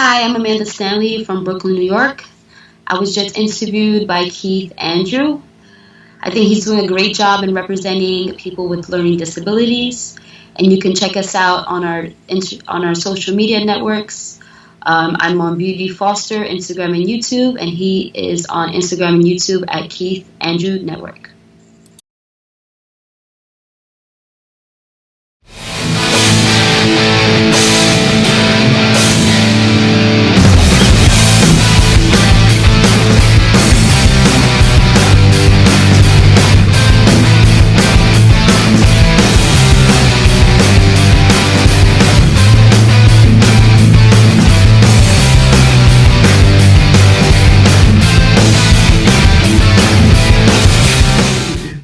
Hi, I'm Amanda Stanley from Brooklyn, New York. I was just interviewed by Keith Andrew. I think he's doing a great job in representing people with learning disabilities. And you can check us out on our social media networks. I'm on Beauty Foster, Instagram and YouTube, and he is on Instagram and YouTube at KeithAndrewNetwork.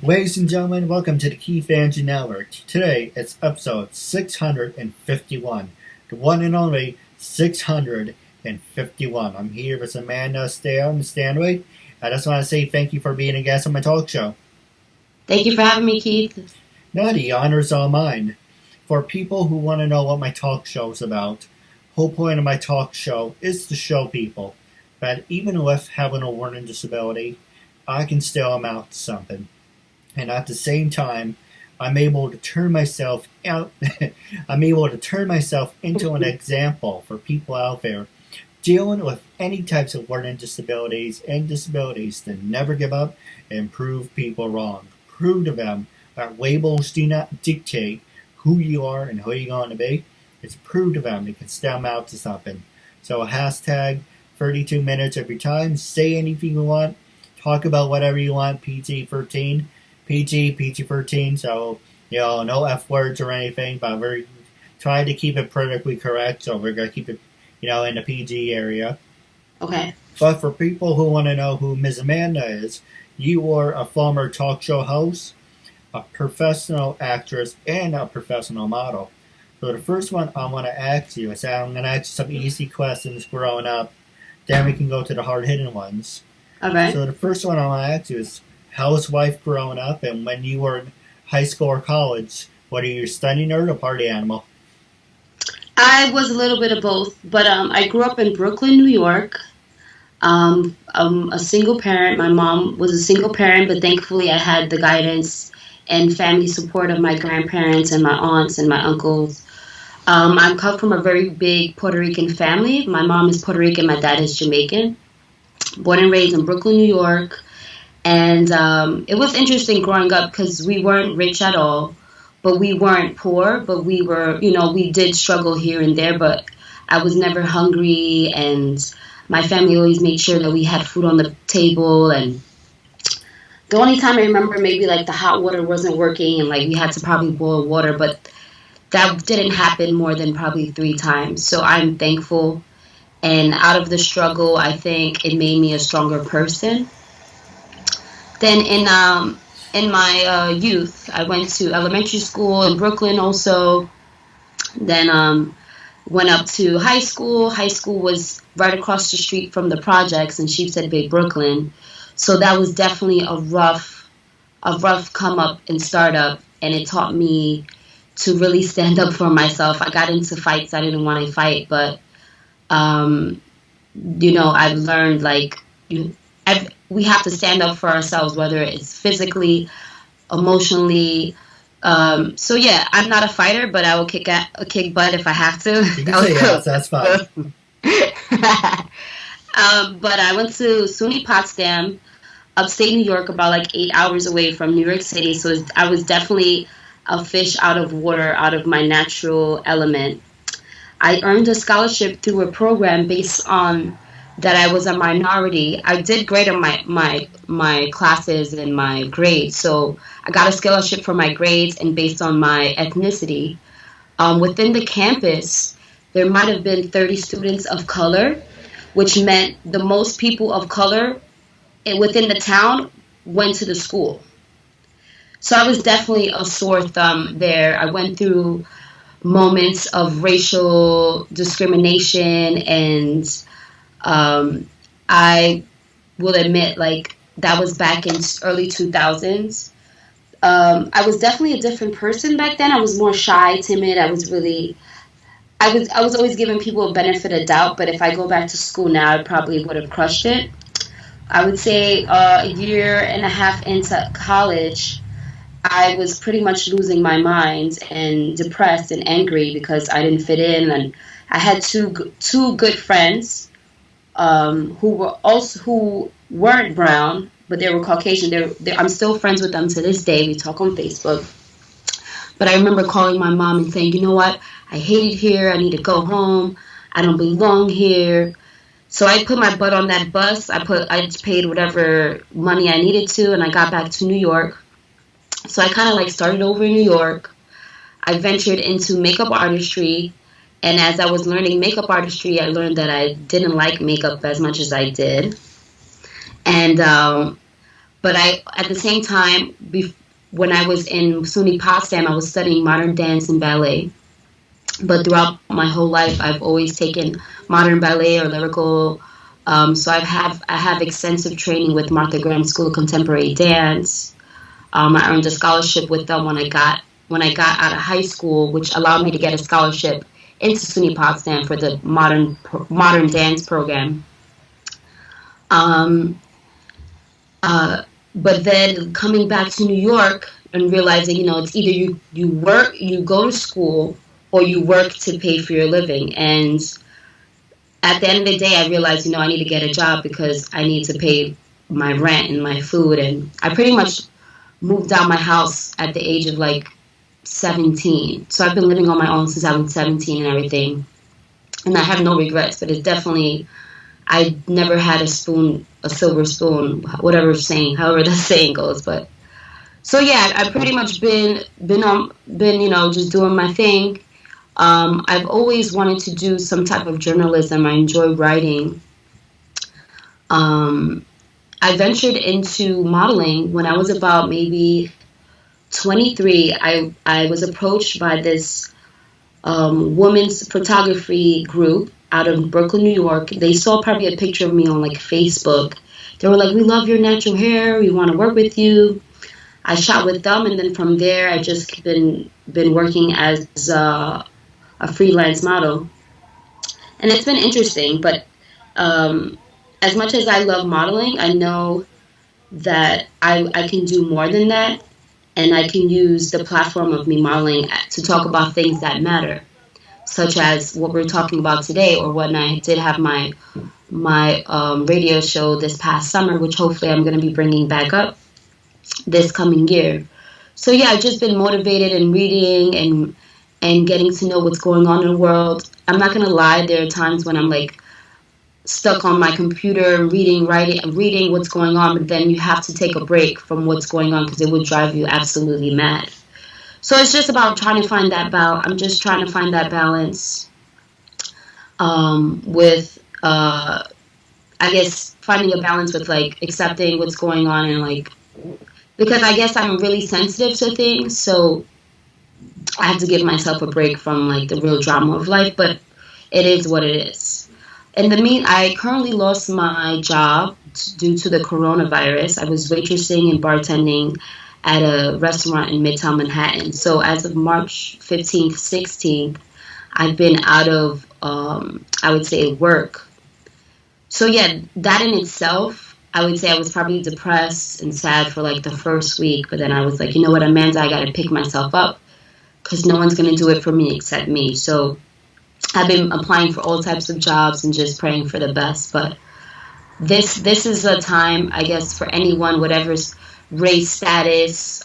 Ladies and gentlemen, welcome to the Keith Andrew Network. Today, it's episode 651, the one and only 651. I'm here with Amanda Stanley. I just want to say thank you for being a guest on my talk show. Thank you for having me, Keith. No, the honor's all mine. For people who want to know what my talk show is about, the whole point of my talk show is to show people that even with having a learning disability, I can still amount to something. And at the same time, I'm able to turn myself out. I'm able to turn myself into an example for people out there dealing with any types of learning disabilities and disabilities to never give up and prove people wrong. Prove to them that labels do not dictate who you are and who you're going to be. It's prove to them they can stem out to something. So hashtag 32 minutes every time. Say anything you want. Talk about whatever you want. PG-13. PG-13, so, no F words or anything, but we're trying to keep it politically correct, so we're going to keep it, in the PG area. Okay. But for people who want to know who Ms. Amanda is, you are a former talk show host, a professional actress, and a professional model. So the first one I want to ask you is I'm going to ask you some easy questions growing up, then we can go to the hard-hitting ones. Okay. So the first one I want to ask you is, how was life growing up, and when you were in high school or college, what are you, a study nerd or party animal? I was a little bit of both, but I grew up in Brooklyn, New York. I'm a single parent. My mom was a single parent, but thankfully I had the guidance and family support of my grandparents and my aunts and my uncles. I come from a very big Puerto Rican family. My mom is Puerto Rican, my dad is Jamaican. Born and raised in Brooklyn, New York. And it was interesting growing up because we weren't rich at all, but we weren't poor, but we were, we did struggle here and there, but I was never hungry, and my family always made sure that we had food on the table. And the only time I remember maybe like the hot water wasn't working and like we had to probably boil water, but that didn't happen more than probably 3 times. So I'm thankful. And out of the struggle, I think it made me a stronger person. Then in my youth, I went to elementary school in Brooklyn also. Then went up to high school. High school was right across the street from the projects in Sheepshead Bay, Brooklyn. So that was definitely a rough come up and start up, and it taught me to really stand up for myself. I got into fights I didn't want to fight, but I've learned we have to stand up for ourselves, whether it's physically, emotionally. So yeah, I'm not a fighter, but I will kick butt if I have to. You can say yes, that's fine. But I went to SUNY Potsdam, upstate New York, about like 8 hours away from New York City. So I was definitely a fish out of water, out of my natural element. I earned a scholarship through a program based on that I was a minority. I did great on my classes and my grades, so I got a scholarship for my grades and based on my ethnicity. Within the campus, there might have been 30 students of color, which meant the most people of color within the town went to the school. So I was definitely a sore thumb there. I went through moments of racial discrimination, and I will admit, that was back in early 2000s. I was definitely a different person back then. I was more shy, timid. I was really I was always giving people a benefit of doubt, but if I go back to school now, I probably would have crushed it. I would say a year and a half into college, I was pretty much losing my mind and depressed and angry because I didn't fit in, and I had two good friends who weren't brown, but they were Caucasian. I'm still friends with them to this day. We talk on Facebook. But I remember calling my mom and saying, you know what? I hate it here. I need to go home. I don't belong here. So I put my butt on that bus. I paid whatever money I needed to, and I got back to New York. So I kind of like started over in New York. I ventured into makeup artistry, and as I was learning makeup artistry, I learned that I didn't like makeup as much as I did. And but I, at the same time, when I was in SUNY Potsdam, I was studying modern dance and ballet. But throughout my whole life, I've always taken modern ballet or lyrical. So I have extensive training with Martha Graham School of Contemporary Dance. I earned a scholarship with them when I got out of high school, which allowed me to get a scholarship into SUNY Potsdam for the modern dance program. Um, but then coming back to New York and realizing, it's either you go to school, or you work to pay for your living. And at the end of the day, I realized, I need to get a job because I need to pay my rent and my food. And I pretty much moved out my house at the age of like 17. So I've been living on my own since I was 17 and everything. And I have no regrets, but it's definitely, I never had a silver spoon, however that saying goes. But so yeah, I've pretty much been just doing my thing. I've always wanted to do some type of journalism. I enjoy writing. I ventured into modeling when I was about maybe 23. I was approached by this women's photography group out of Brooklyn, New York. They saw probably a picture of me on like Facebook. They were like, "We love your natural hair. We want to work with you." I shot with them, and then from there, I just been working as a freelance model, and it's been interesting. But as much as I love modeling, I know that I can do more than that, and I can use the platform of me modeling to talk about things that matter, such as what we're talking about today, or when I did have my radio show this past summer, which hopefully I'm going to be bringing back up this coming year. So yeah, I've just been motivated and reading and getting to know what's going on in the world. I'm not going to lie, there are times when I'm like stuck on my computer reading what's going on, but then you have to take a break from what's going on because it would drive you absolutely mad. So it's just about trying to find that balance. I'm just trying to find that balance with, I guess, finding a balance with like accepting what's going on and like, because I guess I'm really sensitive to things, so I have to give myself a break from like the real drama of life, but it is what it is. I currently lost my job due to the coronavirus. I was waitressing and bartending at a restaurant in Midtown Manhattan. So as of March 15th, 16th, I've been out of, I would say, work. So yeah, that in itself, I would say I was probably depressed and sad for like the first week. But then I was like, you know what, Amanda, I got to pick myself up because no one's going to do it for me except me. So I've been applying for all types of jobs and just praying for the best. But this is a time, I guess, for anyone, whatever's race, status,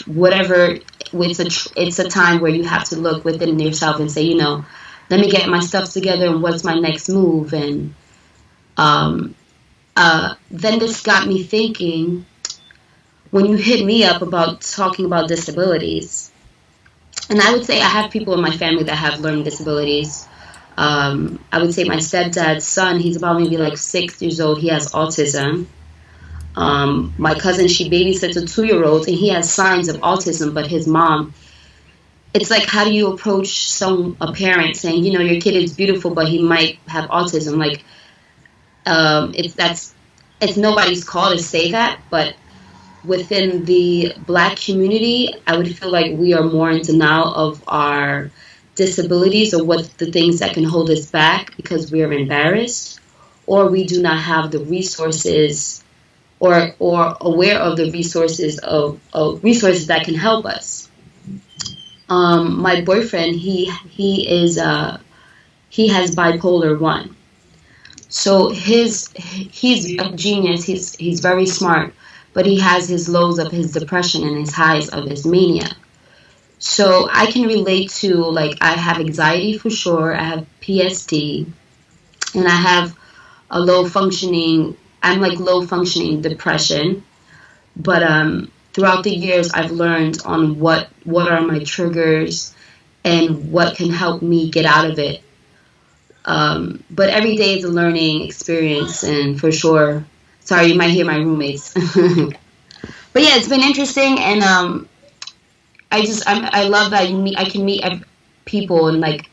whatever. It's a time where you have to look within yourself and say, let me get my stuff together and what's my next move. And then this got me thinking, when you hit me up about talking about disabilities, and I would say I have people in my family that have learning disabilities. I would say my stepdad's son, he's about maybe like 6 years old. He has autism. My cousin, she babysits a 2-year-old, and he has signs of autism, but his mom, it's like, how do you approach a parent saying, your kid is beautiful, but he might have autism? Like, it's nobody's call to say that, but within the Black community, I would feel like we are more in denial of our disabilities or what the things that can hold us back because we're embarrassed or we do not have the resources or aware of the resources of resources that can help us. My boyfriend, he has bipolar 1. So he's a genius. He's very smart, but he has his lows of his depression and his highs of his mania. So I can relate to, like, I have anxiety for sure. I have PSD, and I have a low functioning. I'm like low functioning depression. But throughout the years, I've learned on what are my triggers and what can help me get out of it. But every day is a learning experience, and for sure, sorry, you might hear my roommates. But yeah, it's been interesting, and I love that I can meet people, and like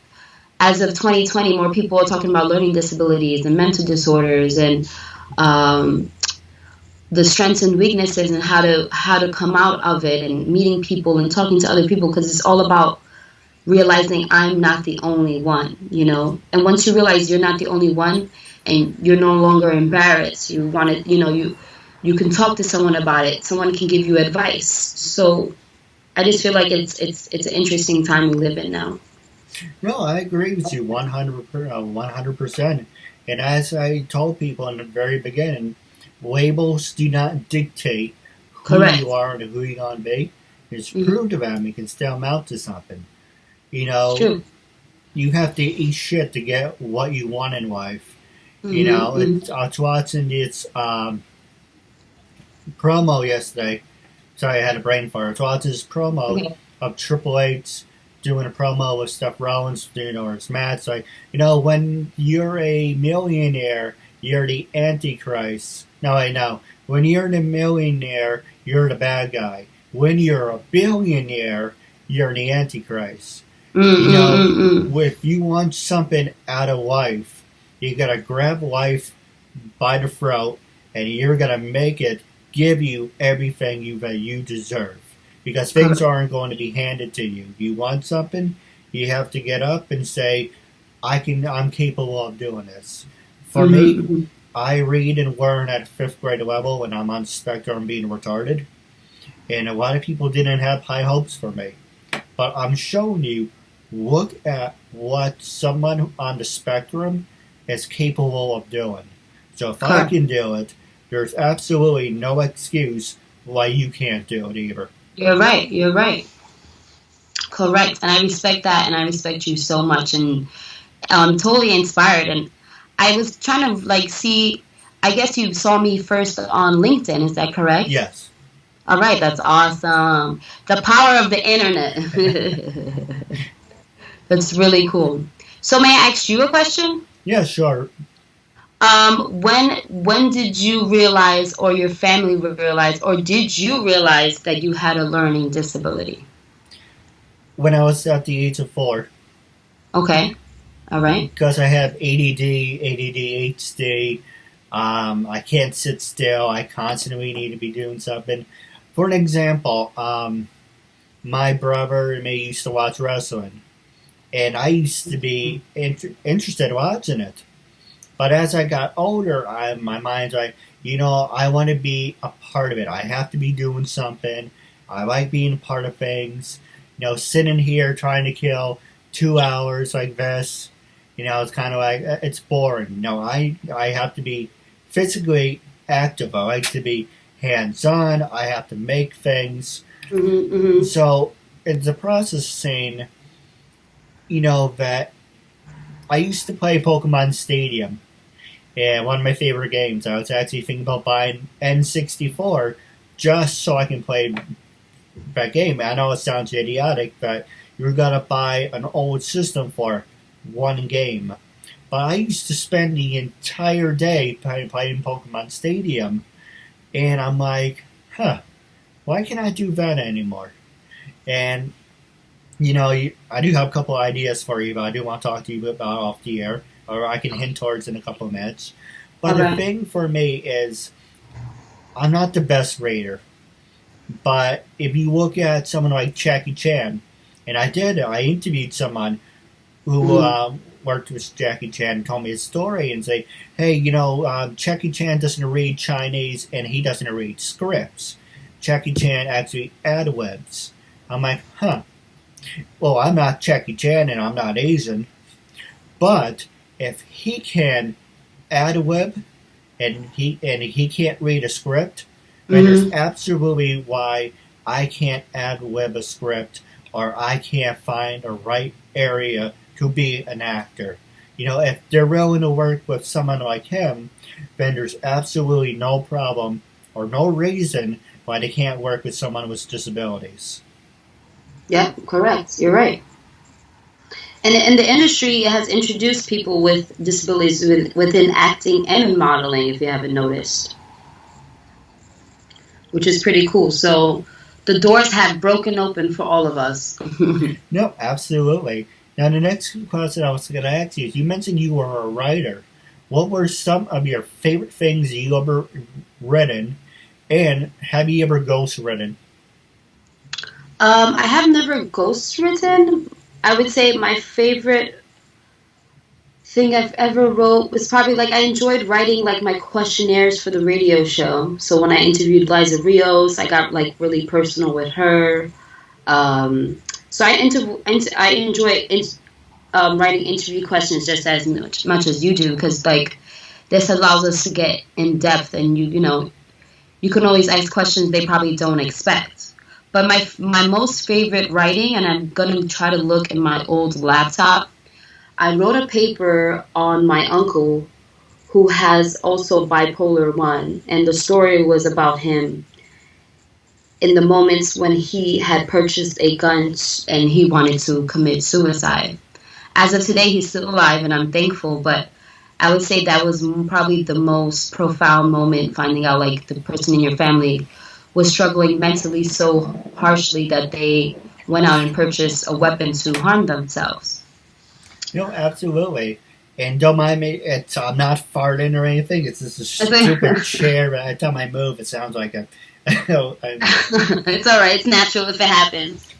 as of 2020, more people are talking about learning disabilities and mental disorders and um, the strengths and weaknesses and how to come out of it and meeting people and talking to other people because it's all about realizing I'm not the only one, you know. And once you realize you're not the only one and you're no longer embarrassed, you want to, you can talk to someone about it. Someone can give you advice. So I just feel like it's an interesting time we live in now. No, I agree with you 100%. And as I told people in the very beginning, labels do not dictate who Correct. you are and who you're going to be. It's Mm-hmm. prove to them you can still amount to something. You It's know, true. you have to eat shit to get what you want in life. You Mm-hmm. know, Mm-hmm. I was watching its promo yesterday. Sorry, I had a brain fart. I was watching this promo Okay. of Triple H doing a promo with Steph Rollins, or his match. Like, when you're a millionaire, you're the Antichrist. No, I know. When you're the millionaire, you're the bad guy. When you're a billionaire, you're the Antichrist. You know, Mm-mm-mm-mm. if you want something out of life, you gotta grab life by the throat, and you're gonna make it give you everything you deserve. Because things Correct. aren't going to be handed to you. You want something, you have to get up and say, I'm capable of doing this. For me, Mm-hmm. I read and learn at 5th grade level when I'm on the spectrum being retarded. And a lot of people didn't have high hopes for me. But I'm showing you, look at what someone on the spectrum is capable of doing. So if I Correct. can do it, there's absolutely no excuse why you can't do it either. You're right. You're right. Correct. And I respect that, and I respect you so much, and I'm totally inspired. And I was trying to like see. I guess you saw me first on LinkedIn. Is that correct? Yes. All right. That's awesome. The power of the internet. That's really cool. So may I ask you a question? Yeah, sure. When did you realize, or your family realize, or did you realize that you had a learning disability? When I was at the age of 4, Okay. All right. because I have ADD, ADHD, I can't sit still. I constantly need to be doing something. For an example, my brother and me used to watch wrestling, and I used to be interested in watching it. But as I got older, my mind's like, I want to be a part of it. I have to be doing something. I like being a part of things. Sitting here trying to kill 2 hours like this, it's kind of like, it's boring. I have to be physically active. I like to be hands-on. I have to make things. Mm-hmm, mm-hmm. So it's a process saying, that I used to play Pokemon Stadium. And one of my favorite games. I was actually thinking about buying N64 just so I can play that game. I know it sounds idiotic, but you're gonna buy an old system for one game. But I used to spend the entire day playing Pokemon Stadium, and I'm like, why can't I do that anymore? And I do have a couple of ideas for you, but I do want to talk to you about off the air, or I can hint towards in a couple of minutes. But All the right. thing for me is, I'm not the best raider, but if you look at someone like Jackie Chan, and I interviewed someone who Mm. worked with Jackie Chan and told me his story and say, hey, Jackie Chan doesn't read Chinese and he doesn't read scripts. Jackie Chan actually ad webs. I'm like, huh. Well, I'm not Jackie Chan and I'm not Asian, but if he can ad web and he can't read a script, then there's Hmm. absolutely why I can't ad web a script or I can't find a right area to be an actor. If they're willing to work with someone like him, then there's absolutely no problem or no reason why they can't work with someone with disabilities. Yep, correct. You're right. And the industry has introduced people with disabilities within acting and modeling, if you haven't noticed, which is pretty cool. So the doors have broken open for all of us. No, absolutely. Now, the next question I was going to ask you is you mentioned you were a writer. What were some of your favorite things you ever written, and have you ever ghost written? I have never ghostwritten. I would say my favorite thing I've ever wrote was probably like I enjoyed writing like my questionnaires for the radio show. So when I interviewed Liza Rios, I got like really personal with her. So I enjoy writing interview questions just as much as you do because like this allows us to get in depth and you can always ask questions they probably don't expect. But my most favorite writing, and I'm gonna try to look in my old laptop. I wrote a paper on my uncle who has also bipolar 1, and the story was about him in the moments when he had purchased a gun and he wanted to commit suicide. As of today, he's still alive, and I'm thankful, but I would say that was probably the most profound moment, finding out like the person in your family was struggling mentally so harshly that they went out and purchased a weapon to harm themselves. Absolutely. And don't mind me, I'm not farting or anything. It's just a stupid chair. Every time I move, it sounds like a. It's all right. It's natural if it happens.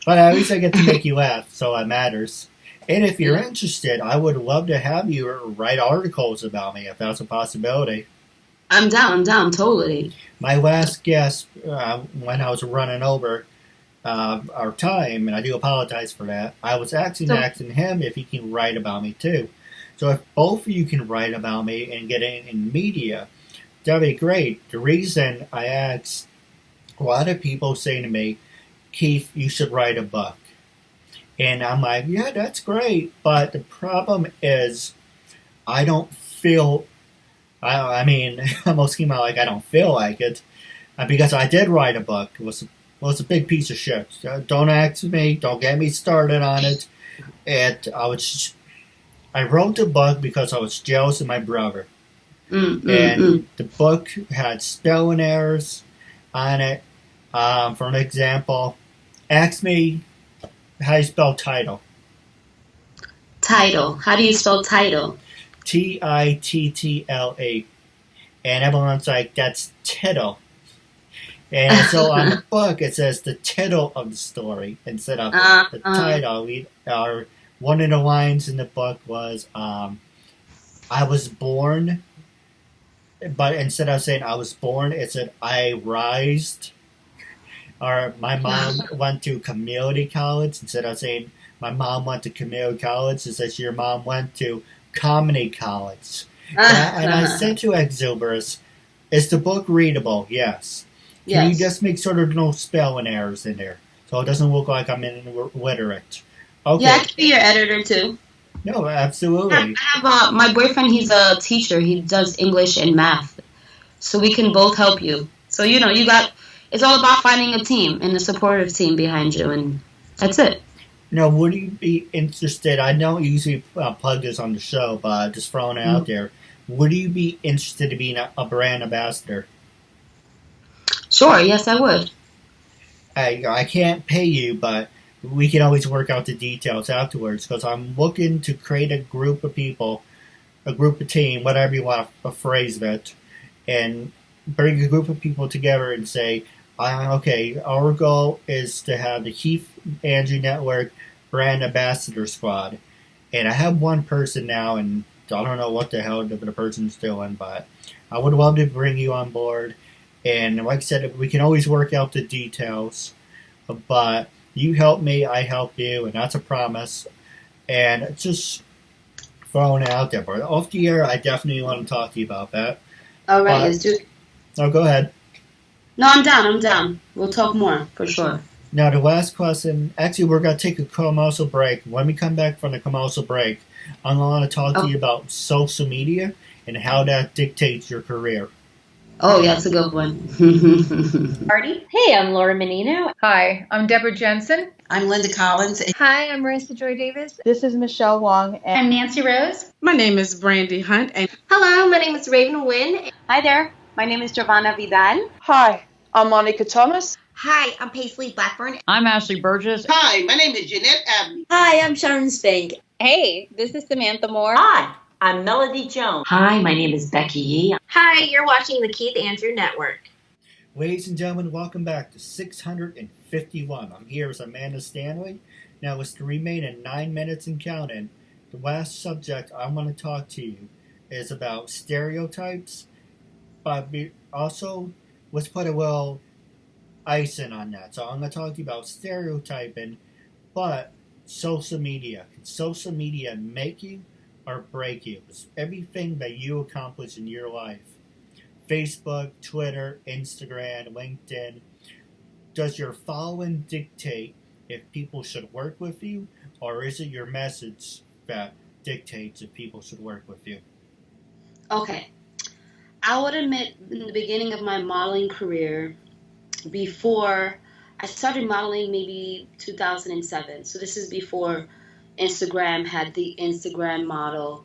But at least I get to make you laugh, so that matters. And if you're interested, I would love to have you write articles about me if that's a possibility. I'm down. I'm down. Totally. My last guest, when I was running over our time, and I do apologize for that, I was actually So, asking him if he can write about me too. So if both of you can write about me and get in media, that'd be great. The reason I asked, a lot of people say to me, Keith, you should write a book. And I'm like, yeah, that's great. But the problem is, I don't feel, I mean, I almost came out like I don't feel like it. Because I did write a book. It was a big piece of shit. Don't ask me. Don't get me started on it. I wrote the book because I was jealous of my brother. mm, mm, And mm. the book had spelling errors on it. For an example, ask me how you spell title. Title. How do you spell title? Tittle. And everyone's like, that's tittle. And so on the book, it says the tittle of the story instead of uh, the uh, title. One of the lines in the book was, I was born, but instead of saying I was born, it said I rised. Or my mom went to community college. Instead of saying my mom went to community college, it says your mom went to comedy college. And I said to Exuberus, is the book readable? Yes. Can you yes. just make sure there's no spelling errors in there so it doesn't look like I'm illiterate? Yeah, I Okay. can be your editor too. No, I absolutely. have my boyfriend. He's a teacher. He does English and math, so we can both help you. So you got. It's all about finding a team and a supportive team behind you, and that's it. Now, would you be interested? I don't usually plug this on the show, but just throwing it out Mm. there. Would you be interested in being a brand ambassador? Sure. Yes, I would. I can't pay you, but we can always work out the details afterwards because I'm looking to create a group of people, a group of team, whatever you want to phrase it, and bring a group of people together and say, okay, our goal is to have the Keith Andrew Network brand ambassador squad. And I have one person now, and I don't know what the hell the person's doing, but I would love to bring you on board. And like I said, we can always work out the details, but you help me, I help you, and that's a promise. And it's just throwing it out there. But off the air, I definitely want to talk to you about that. All right, let's do it. No, go ahead. No, I'm down. I'm down. We'll talk more for sure. Now, the last question, actually, we're going to take a commercial break. When we come back from the commercial break, I'm going to talk to you about social media and how that dictates your career. Oh, yeah, that's a good one. Party. Hey, I'm Laura Menino. Hi, I'm Deborah Jensen. I'm Linda Collins. Hi, I'm Marissa Joy Davis. This is Michelle Wong. And I'm Nancy Rose. My name is Brandy Hunt. And hello, my name is Raven Wynn. Hi there, my name is Giovanna Vidal. Hi, I'm Monica Thomas. Hi, I'm Paisley Blackburn. I'm Ashley Burgess. Hi, my name is Jeanette Abney. Hi, I'm Sharon Spank. Hey, this is Samantha Moore. Hi, I'm Melody Jones. Hi, my name is Becky Yee. Hi, you're watching the Keith Andrew Network. Ladies and gentlemen, welcome back to 651. I'm here with Amanda Stanley. Now, it's to remain in 9 minutes and counting. The last subject I want to talk to you is about stereotypes, but also let's put a little icing on that. So I'm going to talk to you about stereotyping, but social media. Can social media make you or break you? It's everything that you accomplish in your life. Facebook, Twitter, Instagram, LinkedIn. Does your following dictate if people should work with you, or is it your message that dictates if people should work with you? Okay. I would admit in the beginning of my modeling career, before I started modeling maybe 2007. So this is before Instagram had the Instagram model.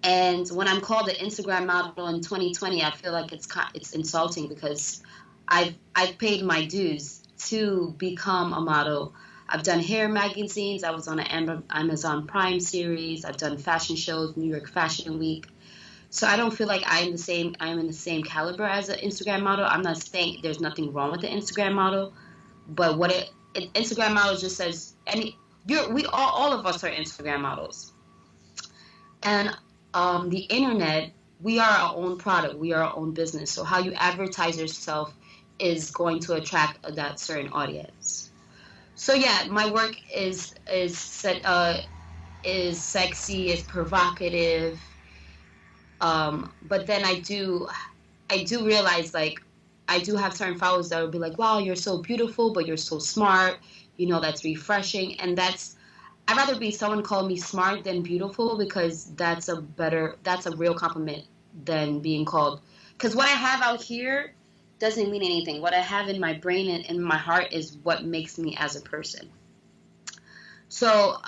And when I'm called the Instagram model in 2020, I feel like it's insulting because I've paid my dues to become a model. I've done hair magazines. I was on an Amazon Prime series. I've done fashion shows, New York Fashion Week. So I don't feel like I'm in the same caliber as an Instagram model. I'm not saying there's nothing wrong with the Instagram model, but Instagram model just says all of us are Instagram models. And the internet, we are our own product. We are our own business. So how you advertise yourself is going to attract that certain audience. So yeah, my work is sexy, is provocative. But then I do realize, like, I do have certain followers that would be like, wow, you're so beautiful, but you're so smart. You know, that's refreshing. And I'd rather be someone call me smart than beautiful, because that's a real compliment than being called. Because what I have out here doesn't mean anything. What I have in my brain and in my heart is what makes me as a person. So,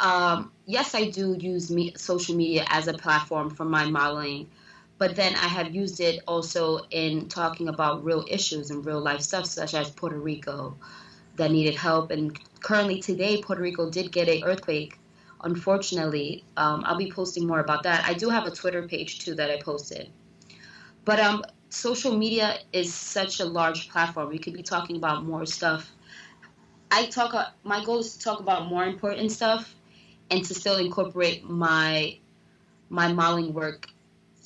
yes, I do use social media as a platform for my modeling, but then I have used it also in talking about real issues and real life stuff, such as Puerto Rico that needed help. And currently today, Puerto Rico did get an earthquake, unfortunately. I'll be posting more about that. I do have a Twitter page, too, that I posted. But social media is such a large platform. We could be talking about more stuff. My goal is to talk about more important stuff and to still incorporate my modeling work.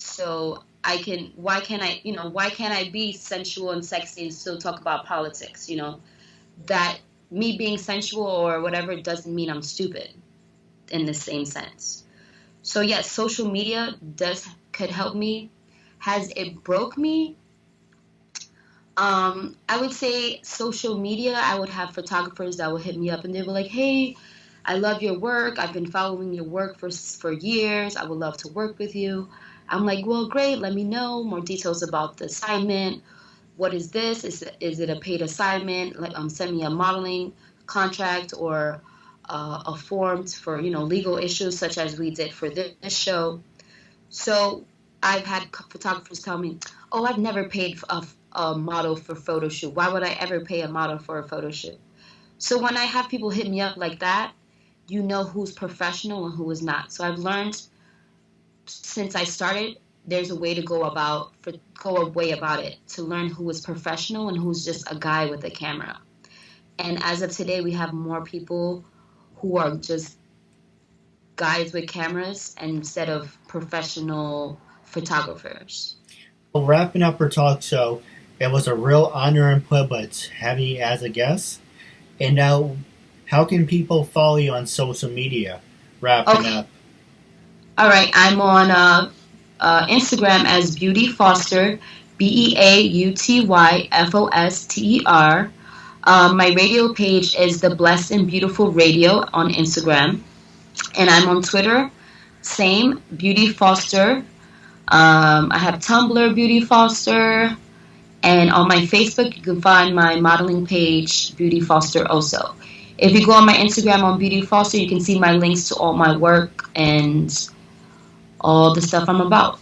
So why can't I be sensual and sexy and still talk about politics? You know, that me being sensual or whatever doesn't mean I'm stupid in the same sense. So yes, social media could help me. Has it broke me? I would say social media, I would have photographers that would hit me up and they were like, hey, I love your work. I've been following your work for years. I would love to work with you. I'm like, well, great. Let me know more details about the assignment. What is this? Is it a paid assignment? Like, send me a modeling contract or a form for, legal issues such as we did for this show. So I've had photographers tell me, oh, I've never paid a model for photo shoot. Why would I ever pay a model for a photo shoot? So when I have people hit me up like that, you know who's professional and who is not. So I've learned since I started, there's a way to go about it to learn who is professional and who's just a guy with a camera. And as of today, we have more people who are just guys with cameras instead of professional photographers. Well, wrapping up our talk show, it was a real honor and privilege having you as a guest. And now, how can people follow you on social media? Wrapping up. All right, I'm on Instagram as Beauty Foster, BeautyFoster. My radio page is the Blessed and Beautiful Radio on Instagram, and I'm on Twitter, same Beauty Foster. I have Tumblr, Beauty Foster, and on my Facebook you can find my modeling page, Beauty Foster also. If you go on my Instagram on Beauty Foster, you can see my links to all my work and all the stuff I'm about.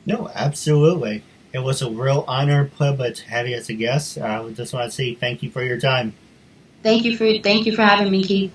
No, absolutely. It was a real honor and privilege having you as a guest. I just want to say thank you for your time. Thank you for having me, Keith.